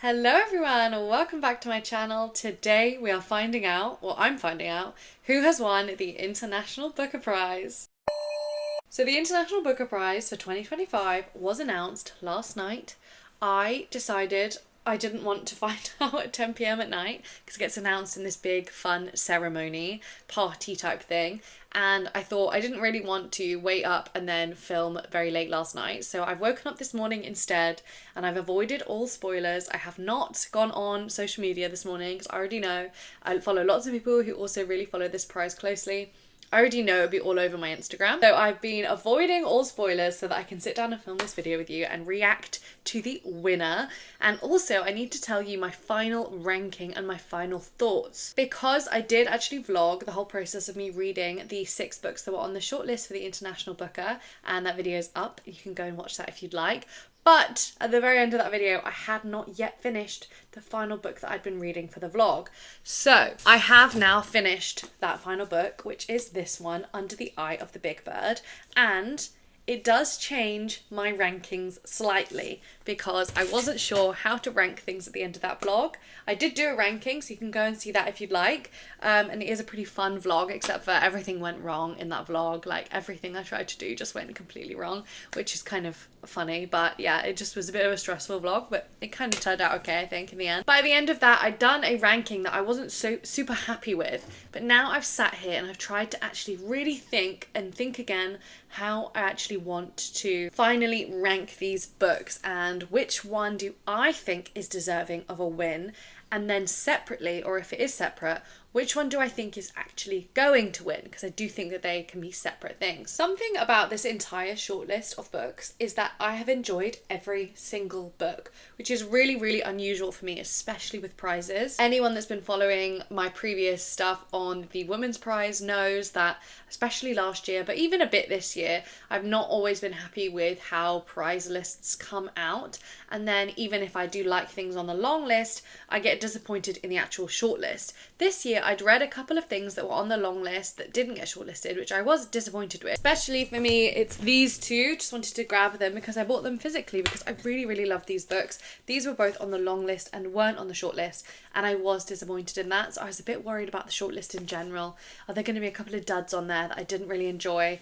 Hello everyone, welcome back to my channel. Today we are finding out, or I'm finding out, who has won the International Booker Prize. So the International Booker Prize for 2025 was announced last night. I decided I didn't want to find out at 10 p.m. at night because it gets announced in this big fun ceremony, party type thing. And I thought I didn't really want to wait up and then film very late last night. So I've woken up this morning instead and I've avoided all spoilers. I have not gone on social media this morning because I already know I follow lots of people who also really follow this prize closely. I already know it'll be all over my Instagram. So I've been avoiding all spoilers so that I can sit down and film this video with you and react to the winner. And also I need to tell you my final ranking and my final thoughts, because I did actually vlog the whole process of me reading the 6 books that were on the shortlist for the International Booker, and that video is up. You can go and watch that if you'd like. But at the very end of that video, I had not yet finished the final book that I'd been reading for the vlog. So I have now finished that final book, which is this one, Under the Eye of the Big Bird. And it does change my rankings slightly because I wasn't sure how to rank things at the end of that vlog. I did do a ranking, so you can go and see that if you'd like. And it is a pretty fun vlog, except for everything went wrong in that vlog. Like everything I tried to do just went completely wrong, which is kind of funny. But yeah, it just was a bit of a stressful vlog, but it kind of turned out okay, I think, in the end. By the end of that, I'd done a ranking that I wasn't so super happy with, but now I've sat here and I've tried to actually really think again how I actually want to finally rank these books and which one do I think is deserving of a win, and then separately, or if it is separate, which one do I think is actually going to win? Because I do think that they can be separate things. Something about this entire shortlist of books is that I have enjoyed every single book, which is really, really unusual for me, especially with prizes. Anyone that's been following my previous stuff on the Women's Prize knows that, especially last year, but even a bit this year, I've not always been happy with how prize lists come out. And then even if I do like things on the long list, I get disappointed in the actual shortlist. This year, I'd read a couple of things that were on the long list that didn't get shortlisted, which I was disappointed with. Especially for me, it's these two. Just wanted to grab them because I bought them physically because I really, really love these books. These were both on the long list and weren't on the short list, and I was disappointed in that. So I was a bit worried about the short list in general. Are there going to be a couple of duds on there that I didn't really enjoy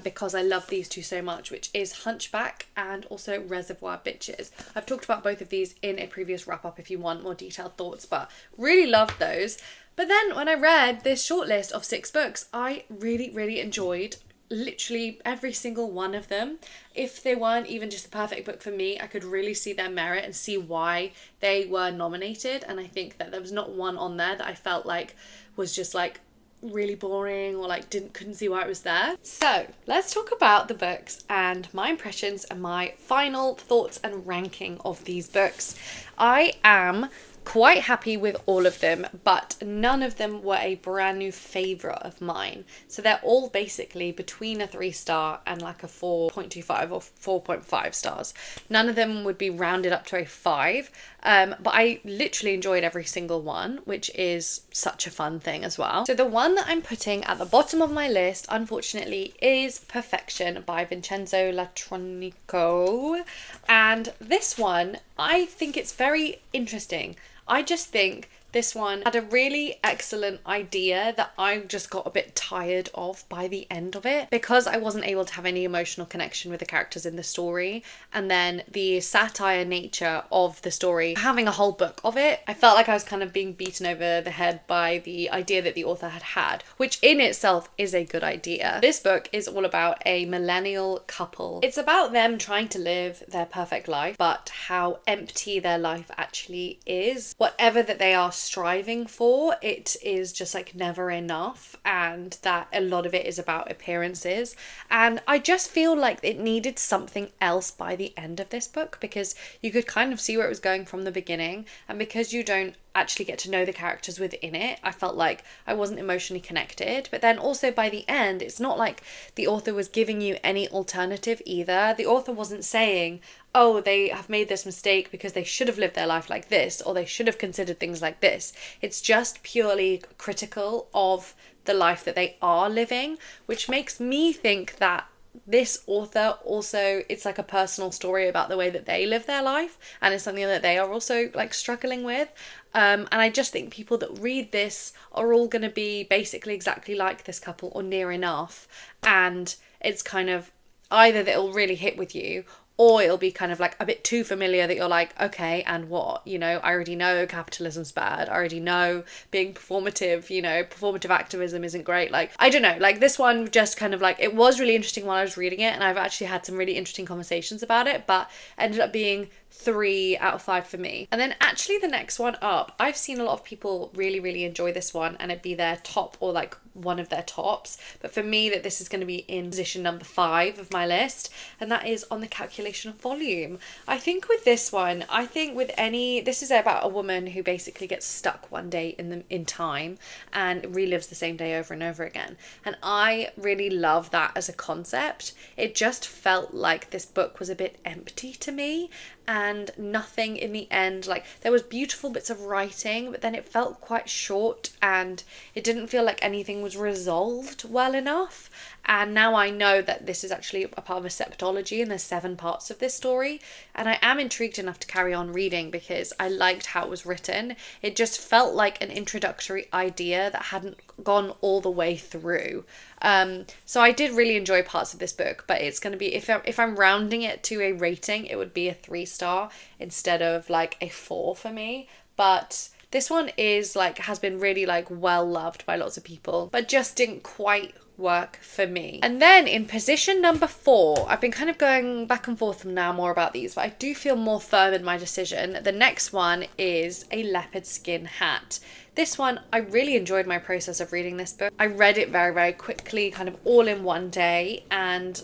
because I love these two so much, which is Hunchback and also Reservoir Bitches. I've talked about both of these in a previous wrap-up if you want more detailed thoughts, but really loved those. But then when I read this shortlist of 6 books, I really, really enjoyed literally every single one of them. If they weren't even just a perfect book for me, I could really see their merit and see why they were nominated. And I think that there was not one on there that I felt like was just like really boring or like couldn't see why it was there. So let's talk about the books and my impressions and my final thoughts and ranking of these books. I am quite happy with all of them, but none of them were a brand new favourite of mine. So they're all basically between a 3-star and like a 4.25 or 4.5 stars. None of them would be rounded up to a 5, but I literally enjoyed every single one, which is such a fun thing as well. So the one that I'm putting at the bottom of my list, unfortunately, is Perfection by Vincenzo Latronico. And this one, I think it's very interesting. I just think this one had a really excellent idea that I just got a bit tired of by the end of it because I wasn't able to have any emotional connection with the characters in the story. And then the satire nature of the story, having a whole book of it, I felt like I was kind of being beaten over the head by the idea that the author had, which in itself is a good idea. This book is all about a millennial couple. It's about them trying to live their perfect life, but how empty their life actually is. Whatever that they are striving for, it is just like never enough, and that a lot of it is about appearances. And I just feel like it needed something else by the end of this book, because you could kind of see where it was going from the beginning, and because you don't actually get to know the characters within it, I felt like I wasn't emotionally connected. But then also by the end, it's not like the author was giving you any alternative either. The author wasn't saying, oh, they have made this mistake because they should have lived their life like this, or they should have considered things like this. It's just purely critical of the life that they are living, which makes me think that this author also, it's like a personal story about the way that they live their life, and it's something that they are also like struggling with. And I just think people that read this are all going to be basically exactly like this couple or near enough, and it's kind of either that it'll really hit with you, or it'll be kind of like a bit too familiar that you're like, okay, and what? You know, I already know capitalism's bad. I already know being performative, you know, performative activism isn't great. Like, I don't know, like this one just kind of like, it was really interesting while I was reading it, and I've actually had some really interesting conversations about it, but ended up being 3 out of 5 for me. And then actually the next one up, I've seen a lot of people really enjoy this one and it'd be their top or like one of their tops, but for me that this is going to be in position number 5 of my list, and that is On the Calculation of Volume. I think with this one, I think with any, this is about a woman who basically gets stuck one day in time and relives the same day over and over again, and I really love that as a concept. It just felt like this book was a bit empty to me, and nothing in the end, like there was beautiful bits of writing, but then it felt quite short and it didn't feel like anything was resolved well enough. And now I know that this is actually a part of a septology and there's 7 parts of this story, and I am intrigued enough to carry on reading because I liked how it was written. It just felt like an introductory idea that hadn't gone all the way through. So I did really enjoy parts of this book, but it's going to be, if I'm rounding it to a rating, it would be a 3-star instead of like a 4 for me. But this one is like, has been really like well loved by lots of people, but just didn't quite work for me. And then in position number 4, I've been kind of going back and forth from now more about these, but I do feel more firm in my decision. The next one is A Leopard Skin Hat. This one, I really enjoyed my process of reading this book. I read it very quickly, kind of all in one day,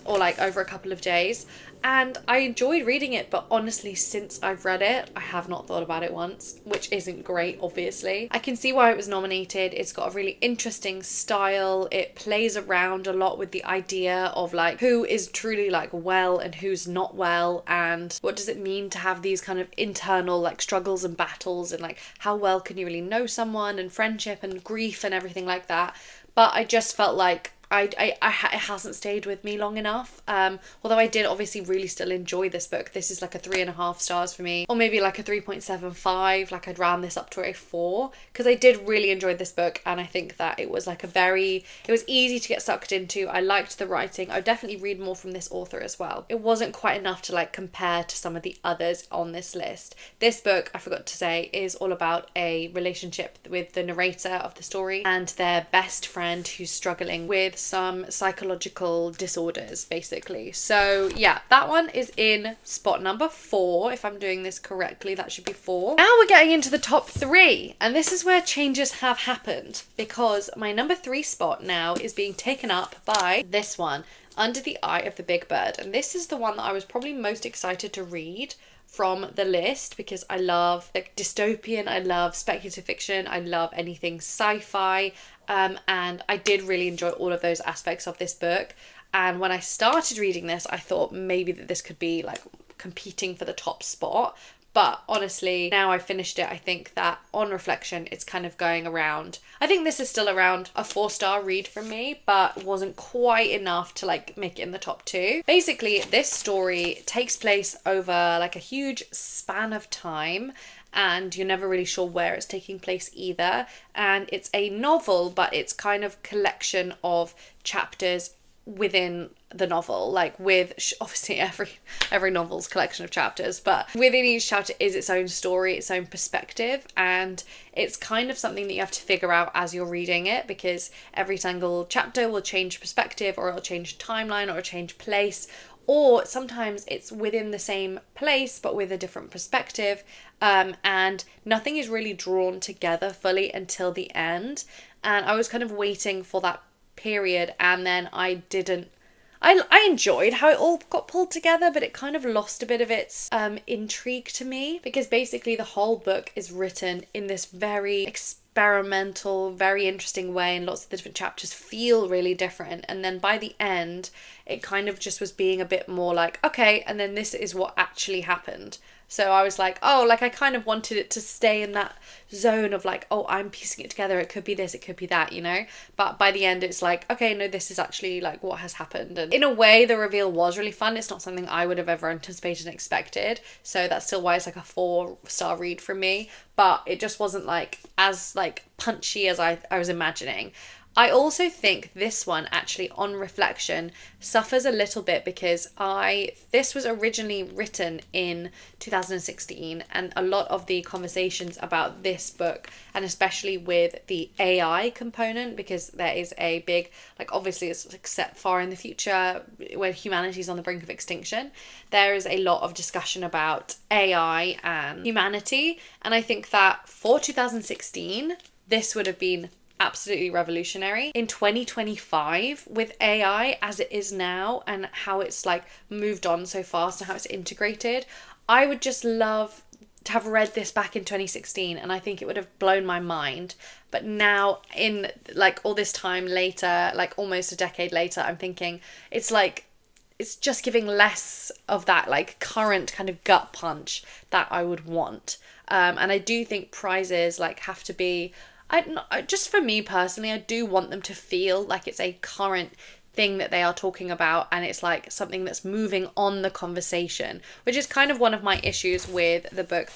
or like over a couple of days. And I enjoyed reading it, but honestly, since I've read it, I have not thought about it once, which isn't great, obviously. I can see why it was nominated. It's got a really interesting style. It plays around a lot with the idea of like who is truly like well and who's not well, and what does it mean to have these kind of internal like struggles and battles, and like how well can you really know someone, and friendship and grief and everything like that. But I just felt like it hasn't stayed with me long enough. Although I did obviously really still enjoy this book. This is like a 3.5 stars for me, or maybe like a 3.75. Like I'd round this up to a 4 because I did really enjoy this book, and I think that it was like it was easy to get sucked into. I liked the writing. I would definitely read more from this author as well. It wasn't quite enough to like compare to some of the others on this list. This book, I forgot to say, is all about a relationship with the narrator of the story and their best friend who's struggling with some psychological disorders, basically. So yeah, that one is in spot number 4. If I'm doing this correctly, that should be 4. Now we're getting into the top 3, and this is where changes have happened, because my number 3 spot now is being taken up by this one, Under the Eye of the Big Bird. And this is the one that I was probably most excited to read from the list, because I love like dystopian, I love speculative fiction, I love anything sci-fi, and I did really enjoy all of those aspects of this book. And when I started reading this, I thought maybe that this could be like competing for the top spot. But honestly, now I've finished it, I think that on reflection, it's kind of going around. I think this is still around a 4-star read from me, but wasn't quite enough to like make it in the top 2. Basically, this story takes place over like a huge span of time, and you're never really sure where it's taking place either. And it's a novel, but it's kind of collection of chapters within the novel, like with obviously every novel's collection of chapters, but within each chapter is its own story, its own perspective, and it's kind of something that you have to figure out as you're reading it, because every single chapter will change perspective, or it'll change timeline, or it'll change place, or sometimes it's within the same place but with a different perspective, and nothing is really drawn together fully until the end. And I was kind of waiting for that period, and then I enjoyed how it all got pulled together, but it kind of lost a bit of its intrigue to me, because basically the whole book is written in this very experimental, very interesting way, and lots of the different chapters feel really different, and then by the end it kind of just was being a bit more like, okay, and then this is what actually happened. So I was like, oh, like I kind of wanted it to stay in that zone of like, oh, I'm piecing it together. It could be this, it could be that, you know? But by the end, it's like, okay, no, this is actually like what has happened. And in a way, the reveal was really fun. It's not something I would have ever anticipated and expected. So that's still why it's like a 4-star read for me. But it just wasn't like as like punchy as I was imagining. I also think this one actually on reflection suffers a little bit because this was originally written in 2016, and a lot of the conversations about this book, and especially with the AI component, because there is a big, like obviously it's like set far in the future where humanity's on the brink of extinction, there is a lot of discussion about AI and humanity, and I think that for 2016 this would have been absolutely revolutionary. In 2025, with AI as it is now and how it's like moved on so fast and how it's integrated, I would just love to have read this back in 2016, and I think it would have blown my mind. But now, in like all this time later, like almost a decade later, I'm thinking it's like it's just giving less of that like current kind of gut punch that I would want. And I do think prizes like have to be, just for me personally, I do want them to feel like it's a current thing that they are talking about, and it's like something that's moving on the conversation, which is kind of one of my issues with the book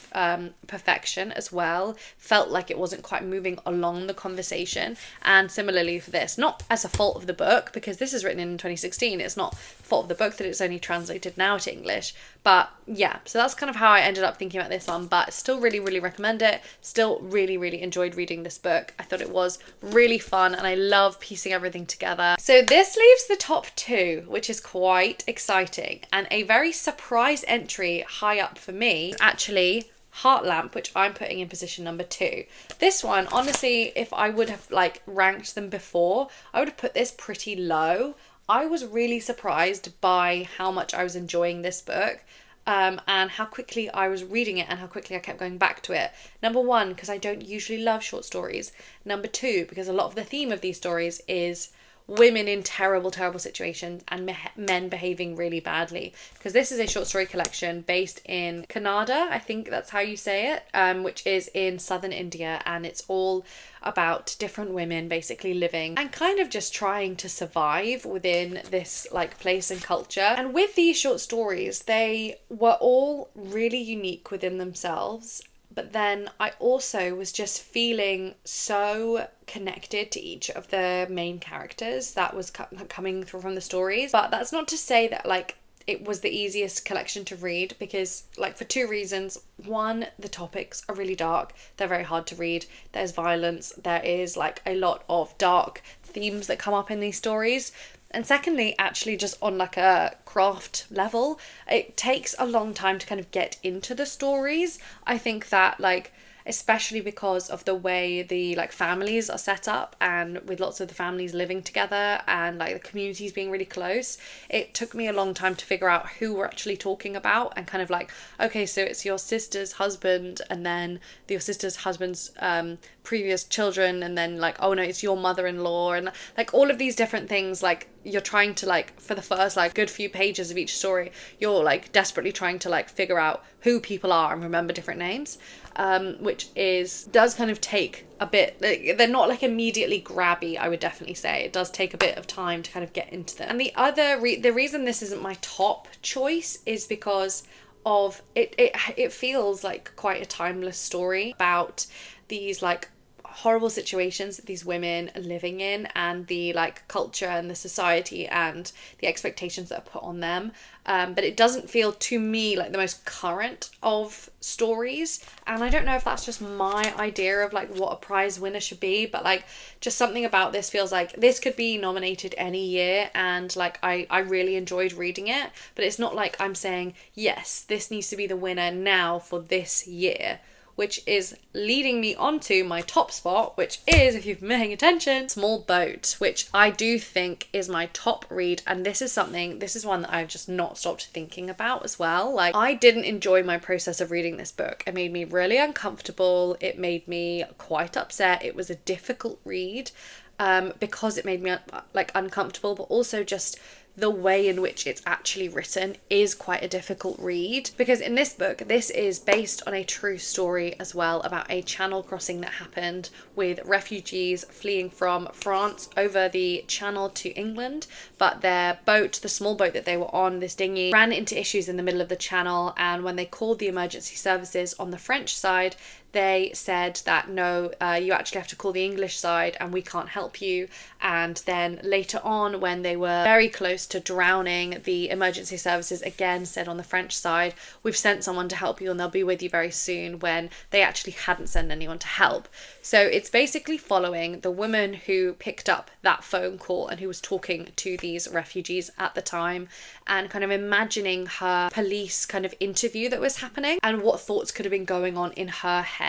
Perfection as well. Felt like it wasn't quite moving along the conversation, and similarly for this, not as a fault of the book, because this is written in 2016, it's not fault of the book that it's only translated now to English. But yeah, so that's kind of how I ended up thinking about this one, but still really, really recommend it. Still really, really enjoyed reading this book. I thought it was really fun, and I love piecing everything together. So this leaves the top 2, which is quite exciting, and a very surprise entry high up for me, actually Heartlamp, which I'm putting in position number 2. This one, honestly, if I would have like ranked them before, I would have put this pretty low. I was really surprised by how much I was enjoying this book, and how quickly I was reading it and how quickly I kept going back to it. Number 1, because I don't usually love short stories. Number 2, because a lot of the theme of these stories is women in terrible, terrible situations and men behaving really badly. Because this is a short story collection based in Kannada, I think that's how you say it, which is in southern India, and it's all about different women basically living and kind of just trying to survive within this like place and culture. And with these short stories, they were all really unique within themselves. But then I also was just feeling so connected to each of the main characters that was coming through from the stories. But that's not to say that like it was the easiest collection to read, because like for 2 reasons. 1, the topics are really dark. They're very hard to read. There's violence. There is like a lot of dark themes that come up in these stories. And secondly, actually just on like a craft level, it takes a long time to kind of get into the stories. I think that like, especially because of the way the like families are set up, and with lots of the families living together and like the communities being really close, it took me a long time to figure out who we're actually talking about, and kind of like, okay, so it's your sister's husband and then your sister's husband's previous children, and then like, oh no, it's your mother-in-law, and like all of these different things. Like you're trying to like, for the first like good few pages of each story, you're like desperately trying to like figure out who people are and remember different names, which does kind of take a bit, like, they're not like immediately grabby, I would definitely say. It does take a bit of time to kind of get into them. And the other the reason this isn't my top choice is because of it feels like quite a timeless story about these like horrible situations that these women are living in, and the like culture and the society and the expectations that are put on them, but it doesn't feel to me like the most current of stories. And I don't know if that's just my idea of like what a prize winner should be, but like just something about this feels like this could be nominated any year, and like I really enjoyed reading it, but it's not like I'm saying yes, this needs to be the winner now for this year. Which is leading me onto my top spot, which is, if you've been paying attention, Small Boat, which I do think is my top read. And this is one that I've just not stopped thinking about as well. Like, I didn't enjoy my process of reading this book. It made me really uncomfortable. It made me quite upset. It was a difficult read because it made me like uncomfortable, but also just the way in which it's actually written is quite a difficult read, because in this book, this is based on a true story as well about a channel crossing that happened with refugees fleeing from France over the channel to England, but their boat, the small boat that they were on, this dinghy, ran into issues in the middle of the channel, and when they called the emergency services on the French side, they said that no, you actually have to call the English side and we can't help you. And then later on, when they were very close to drowning, the emergency services again said on the French side, we've sent someone to help you and they'll be with you very soon, when they actually hadn't sent anyone to help. So it's basically following the woman who picked up that phone call and who was talking to these refugees at the time, and kind of imagining her police kind of interview that was happening and what thoughts could have been going on in her head.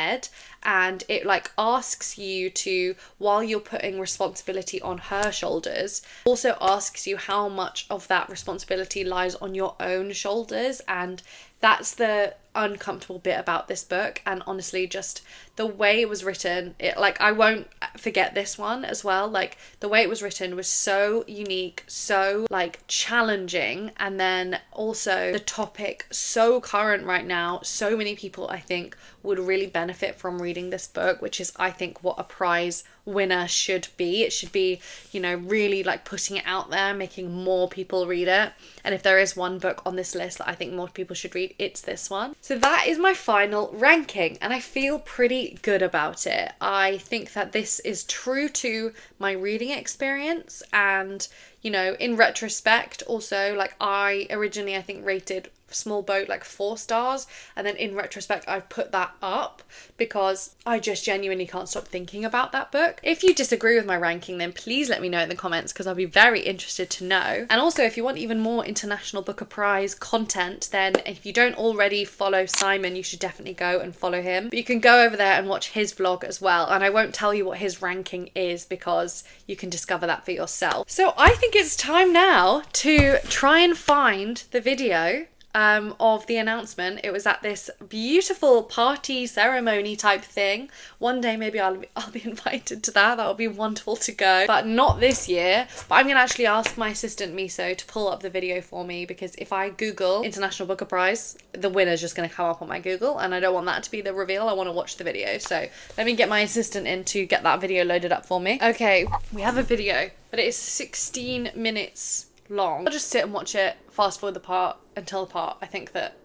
And it like asks you to, while you're putting responsibility on her shoulders, also asks you how much of that responsibility lies on your own shoulders. And that's the uncomfortable bit about this book. And honestly, just the way it was written, it like, I won't forget this one as well. Like the way it was written was so unique, so like challenging, and then also the topic so current right now. So many people, I think, would really benefit from reading this book, which is, I think, what a prize winner should be. It should be, you know, really like putting it out there, making more people read it. And if there is one book on this list that I think more people should read, it's this one. So that is my final ranking, and I feel pretty good about it. I think that this is true to my reading experience, and, you know, in retrospect also, like I originally, I think, rated Small Boat like 4 stars, and then in retrospect I've put that up because I just genuinely can't stop thinking about that book. If you disagree with my ranking, then please let me know in the comments, because I'll be very interested to know. And also, if you want even more International Booker Prize content, then if you don't already follow Simon, you should definitely go and follow him. But you can go over there and watch his vlog as well, and I won't tell you what his ranking is because you can discover that for yourself. So I think it's time now to try and find the video of the announcement. It was at this beautiful party ceremony type thing. One day maybe I'll be invited to that. That would be wonderful to go, but not this year. But I'm gonna actually ask my assistant Miso to pull up the video for me, because if I Google International Booker Prize, the winner's just gonna come up on my Google, and I don't want that to be the reveal. I want to watch the video. So let me get my assistant in to get that video loaded up for me. Okay, we have a video, but it is 16 minutes long. I'll just sit and watch it, fast forward the part until the part I think that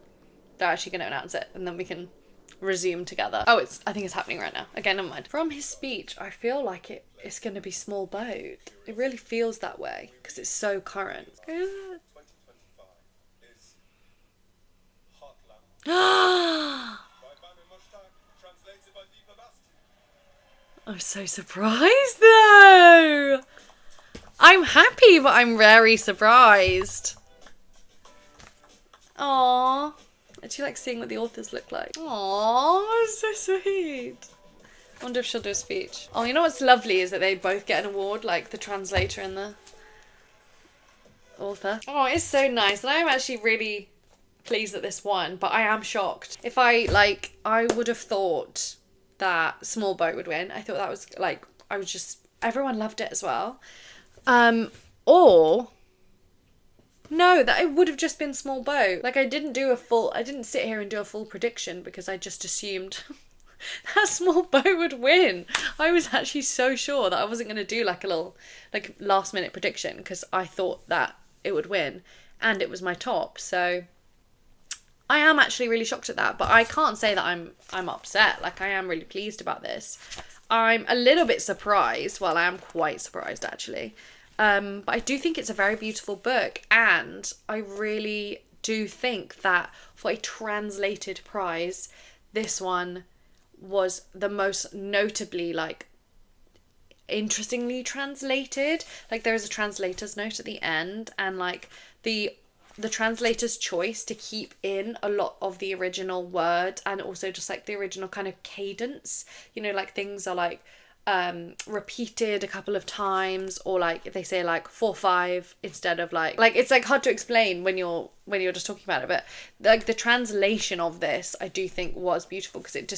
they're actually going to announce it, and then we can resume together. Oh, I think it's happening right now. Okay, never mind. From his speech, I feel like it's going to be Small Boat. It really feels that way because it's so current. I'm so surprised though. I'm happy, but I'm very surprised. Aww. I do like seeing what the authors look like. Aww, so sweet. I wonder if she'll do a speech. Oh, you know what's lovely is that they both get an award, like the translator and the author. Oh, it's so nice. And I'm actually really pleased that this won, but I am shocked. If I would have thought that Small Boat would win. I thought that was like, everyone loved it as well. Or no, that it would have just been Small Boat. Like I didn't sit here and do a full prediction because I just assumed that Small Boat would win. I was actually so sure that I wasn't going to do like a little last minute prediction, because I thought that it would win and it was my top. So I am actually really shocked at that, but I can't say that I'm upset. Like I am really pleased about this. I'm a little bit surprised. Well, I am quite surprised actually. But I do think it's a very beautiful book, and I really do think that for a translated prize, this one was the most notably interestingly translated. Like there is a translator's note at the end, and like the translator's choice to keep in a lot of the original word, and also just like the original kind of cadence, you know, like things are like repeated a couple of times, or like they say like 4-5 instead of like it's like hard to explain when you're just talking about it, but like the translation of this I do think was beautiful, because it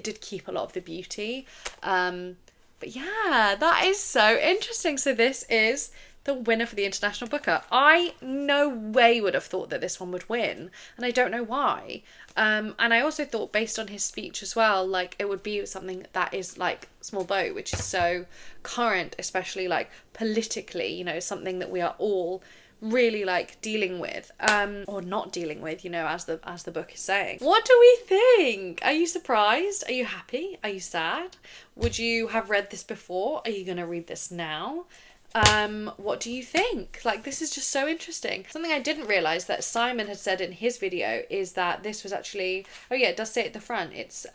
did keep a lot of the beauty. But yeah, that is so interesting. So this is the winner for the International Booker. I no way would have thought that this one would win, and I don't know why. And I also thought, based on his speech as well, like it would be something that is like Small Boat, which is so current, especially like politically, you know, something that we are all really like dealing with, or not dealing with, you know, as the book is saying. What do we think? Are you surprised? Are you happy? Are you sad? Would you have read this before? Are you gonna read this now? What do you think? Like, this is just so interesting. Something I didn't realize that Simon had said in his video is that this was actually, oh yeah, it does say at the front, it's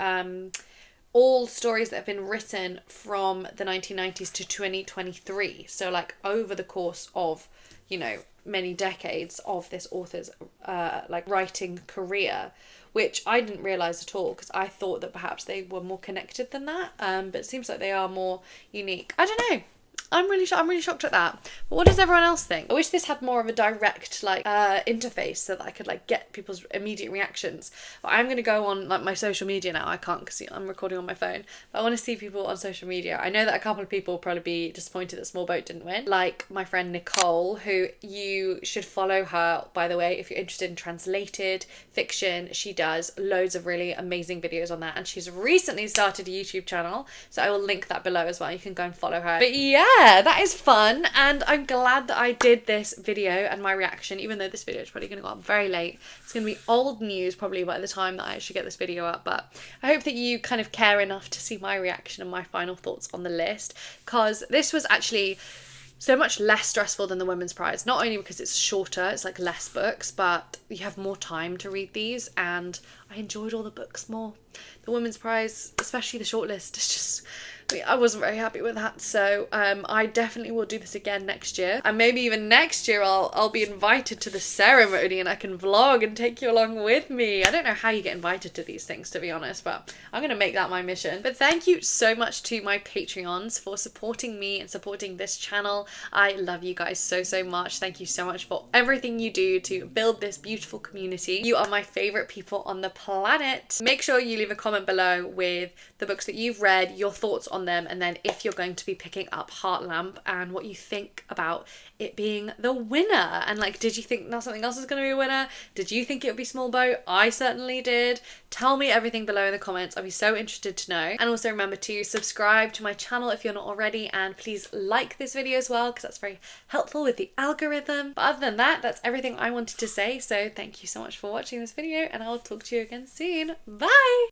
all stories that have been written from the 1990s to 2023. So like over the course of, you know, many decades of this author's like writing career, which I didn't realize at all, because I thought that perhaps they were more connected than that, but it seems like they are more unique. I don't know. I'm really shocked at that. But what does everyone else think? I wish this had more of a direct like interface so that I could like get people's immediate reactions. But I'm gonna go on like my social media now. I can't because I'm recording on my phone. But I want to see people on social media. I know that a couple of people will probably be disappointed that Small Boat didn't win. Like my friend Nicole, who you should follow her, by the way, if you're interested in translated fiction. She does loads of really amazing videos on that, and she's recently started a YouTube channel. So I will link that below as well. You can go and follow her. But yeah, that is fun, and I'm glad that I did this video and my reaction, even though this video is probably going to go up very late. It's going to be old news probably by the time that I actually get this video up, but I hope that you kind of care enough to see my reaction and my final thoughts on the list, because this was actually so much less stressful than the Women's Prize, not only because it's shorter, it's like less books, but you have more time to read these, and I enjoyed all the books more. The Women's Prize, especially the shortlist, is just, I wasn't very happy with that, so I definitely will do this again next year, and maybe even next year I'll be invited to the ceremony and I can vlog and take you along with me. I don't know how you get invited to these things, to be honest, but I'm gonna make that my mission. But thank you so much to my Patreons for supporting me and supporting this channel. I love you guys so much. Thank you so much for everything you do to build this beautiful community. You are my favorite people on the planet. Make sure you leave a comment below with the books that you've read, your thoughts on them, and then if you're going to be picking up Heartlamp and what you think about it being the winner. And like, did you think now something else is going to be a winner? Did you think it would be Small Boat? I certainly did. Tell me everything below in the comments. I'd be so interested to know. And also remember to subscribe to my channel if you're not already, and please like this video as well, because that's very helpful with the algorithm. But other than that, that's everything I wanted to say. So thank you so much for watching this video, and I'll talk to you again soon. Bye!